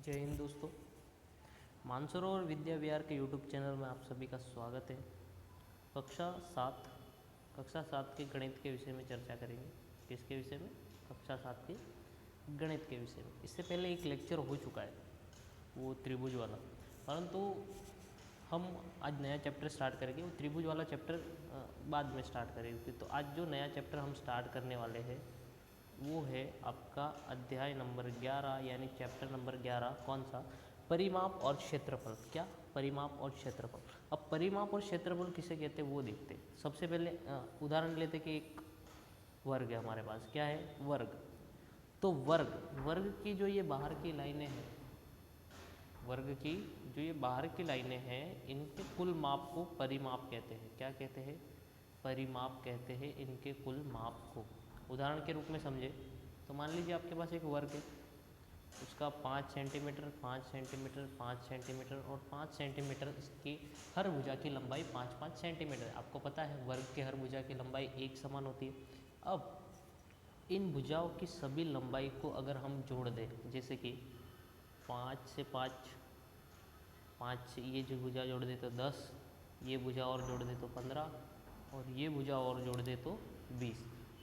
जय हिंद दोस्तों। मानसरोवर विद्या विहार के यूट्यूब चैनल में आप सभी का स्वागत है। कक्षा सात कक्षा सात के गणित के विषय में चर्चा करेंगे। किसके विषय में? कक्षा सात के गणित के विषय में। इससे पहले एक लेक्चर हो चुका है, वो त्रिभुज वाला, परंतु हम आज नया चैप्टर स्टार्ट करेंगे। वो त्रिभुज वाला चैप्टर बाद में स्टार्ट करेंगे। तो आज जो नया चैप्टर हम स्टार्ट करने वाले हैं वो है आपका अध्याय नंबर 11, यानी चैप्टर नंबर 11। कौन सा? परिमाप और क्षेत्रफल। क्या? परिमाप और क्षेत्रफल। अब परिमाप और क्षेत्रफल किसे कहते हैं वो देखते हैं। सबसे पहले उदाहरण लेते कि एक वर्ग है हमारे पास। क्या है? वर्ग। तो वर्ग की जो ये बाहर की लाइनें हैं, वर्ग की जो ये बाहर की लाइनें हैं, इनके कुल माप को परिमाप कहते हैं। क्या कहते हैं? परिमाप कहते हैं इनके कुल माप को। उदाहरण के रूप में समझे तो मान लीजिए आपके पास एक वर्ग है, उसका 5 सेंटीमीटर, 5 सेंटीमीटर, 5 सेंटीमीटर और 5 सेंटीमीटर इसकी हर भुजा की लंबाई 5-5 सेंटीमीटर है। आपको पता है वर्ग के हर भुजा की लंबाई एक समान होती है। अब इन भुजाओं की सभी लंबाई को अगर हम जोड़ दें, जैसे कि 5 से 5 से ये जो भुजा जोड़ दे तो 10, ये भुजा और जोड़ दे तो 15 और ये भुजा और जोड़ दे तो 20,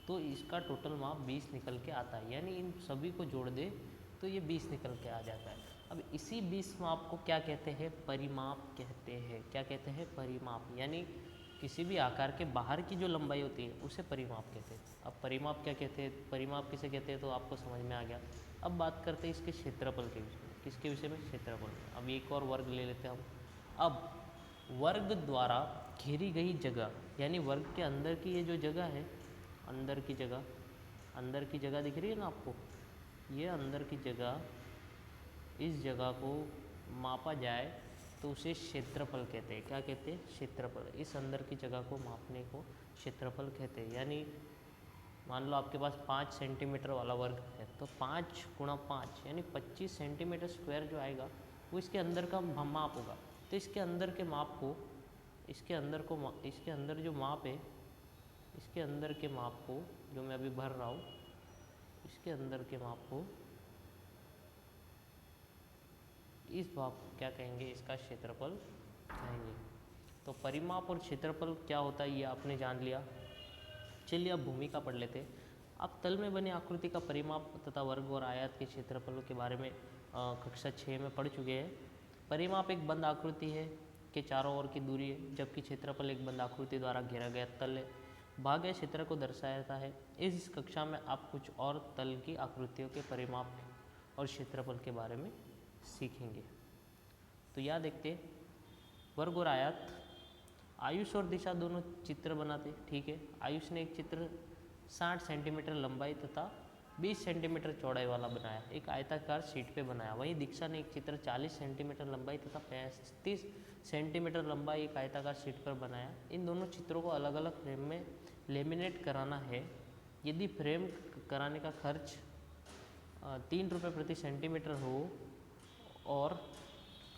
तो इसका टोटल माप 20 निकल के आता है। यानी इन सभी को जोड़ दे तो ये 20 निकल के आ जाता है। अब इसी 20 माप को क्या कहते हैं? परिमाप कहते हैं। क्या कहते हैं? परिमाप। यानी किसी भी आकार के बाहर की जो लंबाई होती है उसे परिमाप कहते हैं। अब परिमाप क्या कहते हैं, परिमाप किसे कहते हैं, तो आपको समझ में आ गया। अब बात करते हैं इसके क्षेत्रफल के विषय में। किसके विषय में? क्षेत्रफल। अब एक और वर्ग ले लेते हैं हम। अब वर्ग द्वारा घेरी गई जगह, यानी वर्ग के अंदर की ये जो जगह है, अंदर की जगह दिख रही है ना आपको, ये अंदर की जगह, इस जगह को मापा जाए तो उसे क्षेत्रफल कहते हैं। क्या कहते हैं? क्षेत्रफल। इस अंदर की जगह को मापने को क्षेत्रफल कहते हैं। यानी मान लो आपके पास 5 सेंटीमीटर वाला वर्ग है, तो 5 गुणा 5 यानी 25 सेंटीमीटर स्क्वायर जो आएगा वो इसके अंदर का माप होगा। तो इसके अंदर के माप को, इसके अंदर जो माप है, इसके अंदर के माप को जो मैं अभी भर रहा हूँ, इसके अंदर के माप को, इस भाग को क्या कहेंगे? इसका क्षेत्रफल कहेंगे। तो परिमाप और क्षेत्रफल क्या होता है ये आपने जान लिया। चलिए अब भूमिका पढ़ लेते हैं। आप तल में बनी आकृति का परिमाप तथा वर्ग और आयत के क्षेत्रफलों के बारे में कक्षा 6 में पढ़ चुके हैं। परिमाप एक बंद आकृति है के चारों ओर की दूरी है, जबकि क्षेत्रफल एक बंद आकृति द्वारा घेरा गया तल है, भाग या क्षेत्र को दर्शाता है। इस कक्षा में आप कुछ और तल की आकृतियों के परिमाप और क्षेत्रफल के बारे में सीखेंगे। तो यह देखते हैं, वर्ग और आयत। आयुष और दिशा दोनों चित्र बनाते। ठीक है, आयुष ने एक चित्र 60 सेंटीमीटर लंबाई तथा 20 सेंटीमीटर चौड़ाई वाला बनाया, एक आयताकार शीट पे बनाया। वहीं दीक्षा ने एक चित्र 40 सेंटीमीटर लंबाई तथा 35 सेंटीमीटर लंबाई एक आयताकार शीट पर बनाया। इन दोनों चित्रों को अलग अलग फ्रेम में लेमिनेट कराना है। यदि फ्रेम कराने का खर्च 3 रुपये प्रति सेंटीमीटर हो, और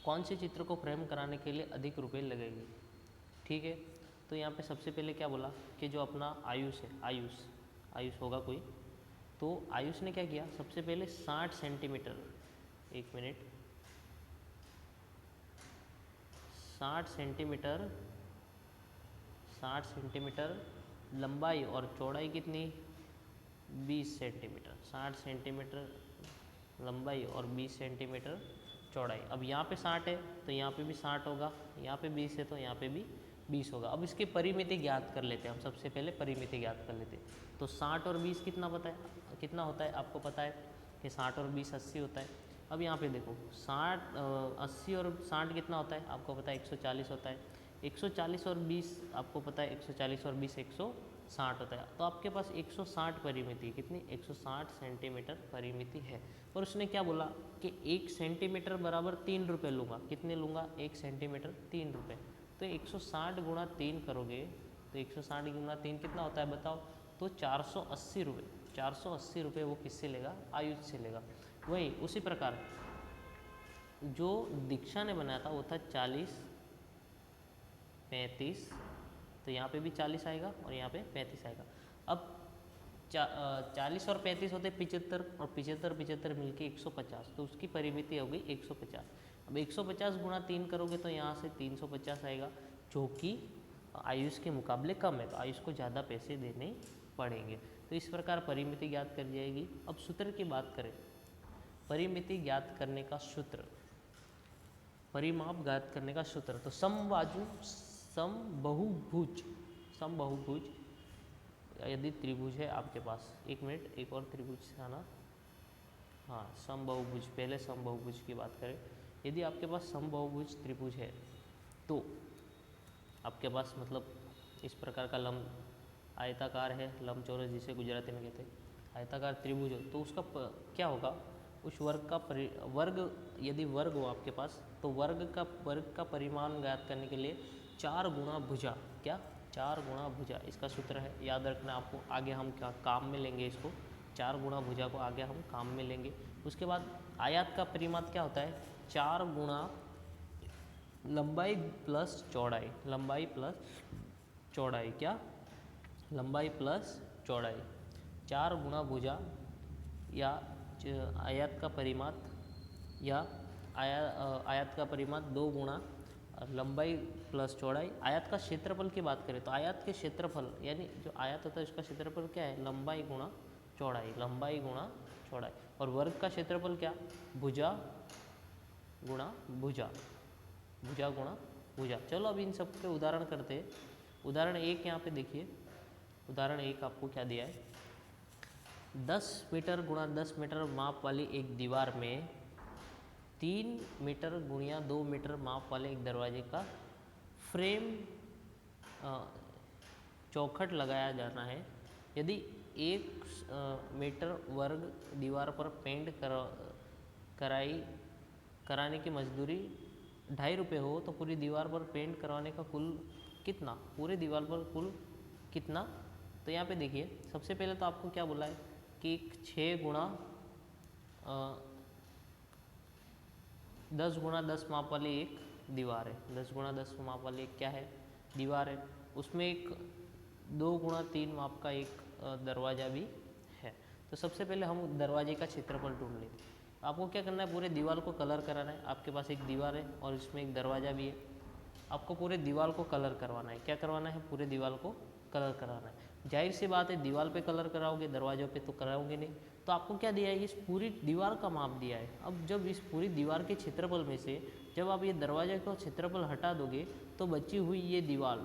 कौन से चित्र को फ्रेम कराने के लिए अधिक रुपए लगेंगे। ठीक है, तो यहाँ पे सबसे पहले क्या बोला कि जो अपना आयुष है, आयुष होगा कोई, तो आयुष ने क्या किया, सबसे पहले 60 सेंटीमीटर, 1 मिनट, 60 सेंटीमीटर लंबाई और चौड़ाई कितनी? 20 सेंटीमीटर। 60 सेंटीमीटर लंबाई और 20 सेंटीमीटर चौड़ाई। अब यहाँ पे 60 है तो यहाँ पे भी 60 होगा, यहाँ पे 20 है तो यहाँ पे भी 20 होगा। अब इसकी परिमिति ज्ञात कर लेते हैं हम। सबसे पहले परिमिति ज्ञात कर लेते हैं। तो 60 और 20 कितना होता है? आपको पता है कि 60 और 20 80 होता है। अब यहाँ पे देखो 80 और 60 कितना होता है? आपको पता है 140 होता है। 140 और 20 आपको पता है 140 और 20 160 होता है। तो आपके पास 160 परिमिति, कितनी? 160 सेंटीमीटर परिमिति है। और उसने क्या बोला कि 1 सेंटीमीटर बराबर 3 रुपये लूँगा। कितने लूँगा? 1 सेंटीमीटर 3 रुपये। तो 160 गुणा 3 करोगे तो 160 गुणा 3 कितना होता है बताओ? तो 480 रुपये। 480 रुपये वो किससे लेगा? आयुष से लेगा। वही उसी प्रकार जो दीक्षा ने बनाया था वो था 40, 35, तो यहाँ पे भी 40 आएगा और यहाँ पे 35 आएगा। अब 40 और 35 होते 75, और 75 मिलके 150, तो उसकी परिमिति हो गई 150। अब 150 गुणा 3 करोगे तो यहाँ से 350 आएगा, जो कि आयुष के मुकाबले कम है, तो आयुष को ज़्यादा पैसे देने पड़ेंगे। तो इस प्रकार परिमिति ज्ञात कर जाएगी। अब सूत्र की बात करें, परिमिति ज्ञात करने का सूत्र, परिमाप ज्ञात करने का सूत्र, तो समबाजु समबहुभुज यदि त्रिभुज है आपके पास, एक मिनट, एक और त्रिभुज था ना, हाँ समबहुभुज, पहले समबहुभुज की बात करें, यदि आपके पास समबहुभुज त्रिभुज है तो आपके पास मतलब इस प्रकार का लंब आयताकार है, लंबचौरस जिसे गुजराती में कहते हैं, आयताकार त्रिभुज हो, तो उसका क्या होगा, उस वर्ग का वर्ग, यदि वर्ग हो आपके पास, तो वर्ग का परिमाण ज्ञात करने के लिए 4 गुणा भुजा, क्या 4 गुणा भुजा इसका सूत्र है, याद रखना आपको, आगे हम क्या काम में लेंगे इसको, 4 गुणा भुजा को आगे हम काम में लेंगे। उसके बाद आयत का परिमाप क्या होता है, 4 गुणा लंबाई प्लस चौड़ाई, लंबाई प्लस चौड़ाई, क्या लंबाई प्लस चौड़ाई, 4 गुणा भुजा या आयत का परिमाप, या आयत का परिमाप 2 गुणा लंबाई प्लस चौड़ाई। आयत का क्षेत्रफल की बात करें तो आयत के क्षेत्रफल, यानी जो आयत होता है उसका क्षेत्रफल क्या है, लंबाई गुणा चौड़ाई, लंबाई गुणा चौड़ाई। और वर्ग का क्षेत्रफल क्या, भुजा गुणा भुजा, भुजा गुणा भुजा। चलो अब इन सब के उदाहरण करते हैं। उदाहरण 1 यहाँ पे देखिए, उदाहरण 1 आपको क्या दिया है, 10 मीटर गुणा 10 मीटर माप वाली एक दीवार में 3 मीटर गुणिया 2 मीटर माप वाले एक दरवाजे का फ्रेम चौखट लगाया जाना है। यदि 1 मीटर वर्ग दीवार पर पेंट कराने की मजदूरी 2.5 रुपये हो तो पूरी दीवार पर पेंट करवाने का कुल कितना, पूरे दीवार पर कुल कितना। तो यहाँ पे देखिए, सबसे पहले तो आपको क्या बोला है कि 6 गुणा 10 गुणा 10 माप वाली एक दीवार है, 10 गुणा 10 माप वाली एक क्या है, दीवार है, उसमें एक 2 गुणा 3 माप का एक दरवाज़ा भी है। तो सबसे पहले हम दरवाजे का क्षेत्रफल ढूंढ लें। आपको क्या करना है, पूरे दीवार को कलर कराना है। आपके पास एक दीवार है और इसमें एक दरवाज़ा भी है, आपको पूरे दीवार को कलर करवाना है। क्या करवाना है, पूरे दीवार को कलर कराना है। जाहिर सी बात है, दीवार पे कलर कराओगे, दरवाज़ों पे तो कराओगे नहीं। तो आपको क्या दिया है, इस पूरी दीवार का माप दिया है। अब जब इस पूरी दीवार के क्षेत्रफल में से जब आप ये दरवाजे का क्षेत्रफल हटा दोगे तो बची हुई ये दीवार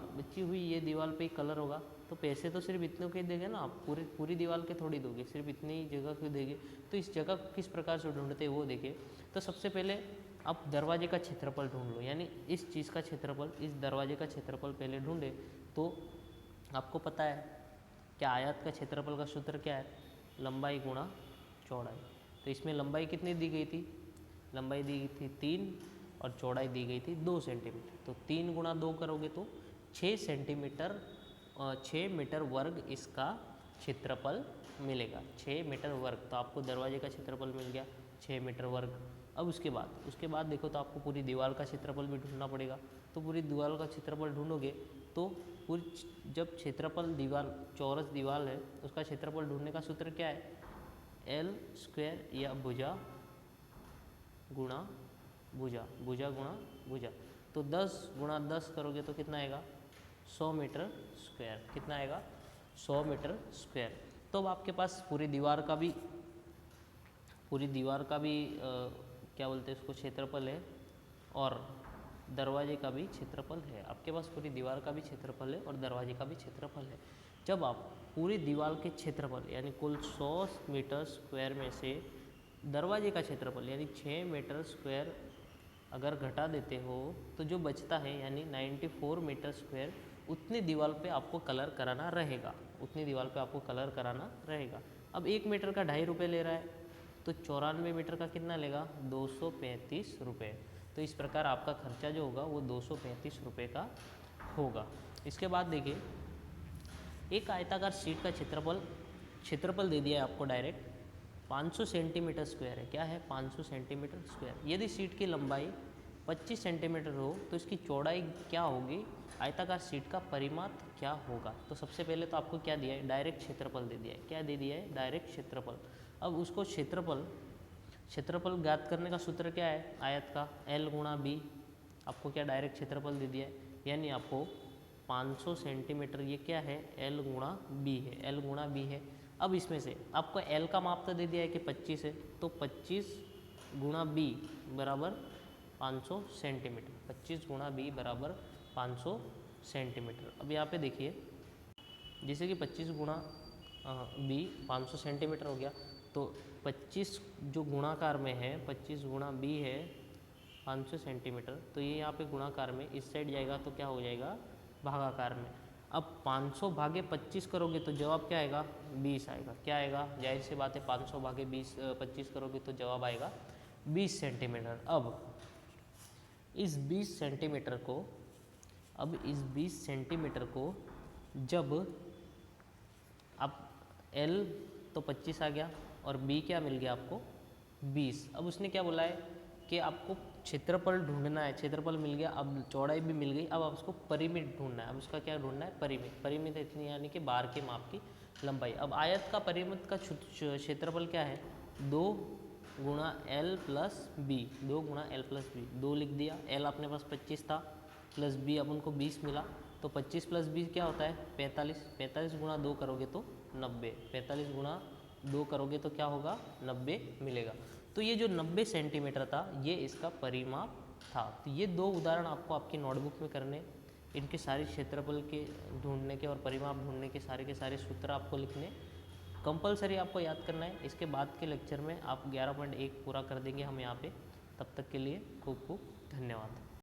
पे कलर होगा। तो पैसे तो सिर्फ इतने के देंगे ना आप, पूरी दीवार के थोड़ी दोगे, सिर्फ इतनी ही जगह क्यों देंगे। तो इस जगह को किस प्रकार से ढूंढते हैं वो देखिए। तो सबसे पहले आप दरवाजे का क्षेत्रफल ढूंढ लो, यानी इस चीज़ का क्षेत्रफल, इस दरवाजे का क्षेत्रफल पहले ढूंढे। तो आपको पता है क्या आयत का क्षेत्रफल का सूत्र क्या है, लंबाई गुणा चौड़ाई। तो इसमें लंबाई कितनी दी गई थी, लंबाई दी गई थी 3 और चौड़ाई दी गई थी 2 सेंटीमीटर। तो 3 गुणा 2 करोगे तो 6 सेंटीमीटर, 6 मीटर वर्ग इसका क्षेत्रफल मिलेगा, 6 मीटर वर्ग। तो आपको दरवाजे का क्षेत्रफल मिल गया 6 मीटर वर्ग। अब उसके बाद देखो तो आपको पूरी दीवार का क्षेत्रफल भी ढूंढना पड़ेगा। तो पूरी दीवार का क्षेत्रफल ढूंढोगे तो पूरी, जब क्षेत्रफल दीवार चौरस दीवार है उसका क्षेत्रफल ढूंढने का सूत्र क्या है, एल स्क्वायर या भुजा गुणा भुजा, भुजा गुणा भुजा। तो 10 गुणा 10 करोगे तो कितना आएगा, 100 मीटर स्क्वायर। कितना आएगा, 100 मीटर स्क्वायर। तो अब आपके पास पूरी दीवार का भी क्या बोलते हैं उसको, क्षेत्रफल है, और दरवाजे का भी क्षेत्रफल है। आपके पास पूरी दीवार का भी क्षेत्रफल है और दरवाजे का भी क्षेत्रफल है। जब आप पूरी दीवार के क्षेत्रफल यानी कुल 100 मीटर स्क्वायर में से दरवाजे का क्षेत्रफल यानी 6 मीटर स्क्वायर अगर घटा देते हो तो जो बचता है यानी 94 मीटर स्क्वायर, उतनी दीवार पे आपको कलर कराना रहेगा, उतनी दीवार पे आपको कलर कराना रहेगा। अब 1 मीटर का 2.5 रुपये ले रहा है तो 94 मीटर का कितना लेगा, 235 रुपये। तो इस प्रकार आपका खर्चा जो होगा वो 235 रुपये का होगा। इसके बाद देखिए, एक आयताकार शीट का क्षेत्रफल दे दिया है आपको डायरेक्ट, 500 सेंटीमीटर स्क्वायर है। क्या है, 500 सेंटीमीटर स्क्वायर। यदि शीट की लंबाई 25 सेंटीमीटर हो तो इसकी चौड़ाई क्या होगी, आयताकार शीट का परिमाप क्या होगा। तो सबसे पहले तो आपको क्या दिया है, डायरेक्ट क्षेत्रफल दे दिया है। क्या दे दिया है, डायरेक्ट क्षेत्रफल। अब उसको क्षेत्रफल ज्ञात करने का सूत्र क्या है, आयत का L गुणा बी। आपको क्या डायरेक्ट क्षेत्रफल दे दिया है, यानी आपको 500 सेंटीमीटर, ये क्या है, L गुणा बी है, L गुणा बी है। अब इसमें से आपको L का माप तो दे दिया है कि 25 है, तो 25 गुणा बी बराबर 500 सेंटीमीटर। 25 गुणा बी बराबर 500 सेंटीमीटर। अब यहाँ पे देखिए, जैसे कि 25 गुणा बी 500 सेंटीमीटर हो गया, तो 25 जो गुणाकार में है, 25 गुणा बी है 500 सेंटीमीटर, तो ये यहाँ पे गुणाकार में इस साइड जाएगा तो क्या हो जाएगा, भागाकार में। अब 500 भागे 25 करोगे तो जवाब क्या आएगा, 20 आएगा। क्या आएगा, जाहिर सी बात है 500 भागे 25 करोगे तो जवाब आएगा 20 सेंटीमीटर। अब इस 20 सेंटीमीटर को जब आप L तो 25 आ गया और B क्या मिल गया आपको, 20। अब उसने क्या बोला है कि आपको क्षेत्रफल ढूंढना है, क्षेत्रफल मिल गया, अब चौड़ाई भी मिल गई, अब आपको परिमित ढूंढना है। अब उसका क्या ढूंढना है, परिमित इतनी, यानी कि बाहर के माप की लंबाई। अब आयत का परिमित का क्षेत्रफल क्या है, 2 गुणा L प्लस बी, 2 गुणा L प्लस बी, 2 लिख दिया। L अपने पास 25 था प्लस बी अपन को 20 मिला, तो 25 प्लस 20 क्या होता है, 45। 45 गुणा 2 करोगे तो 90, 45 गुणा 2 करोगे तो क्या होगा, 90 मिलेगा। तो ये जो 90 सेंटीमीटर था, ये इसका परिमाप था। तो ये 2 उदाहरण आपको आपकी नोटबुक में करने, इनके सारे क्षेत्रफल के ढूंढने के और परिमाप ढूंढने के सारे सूत्र आपको लिखने, कंपलसरी आपको याद करना है। इसके बाद के लेक्चर में आप 11.1 पूरा कर देंगे हम यहाँ पे। तब तक के लिए खूब खूब धन्यवाद।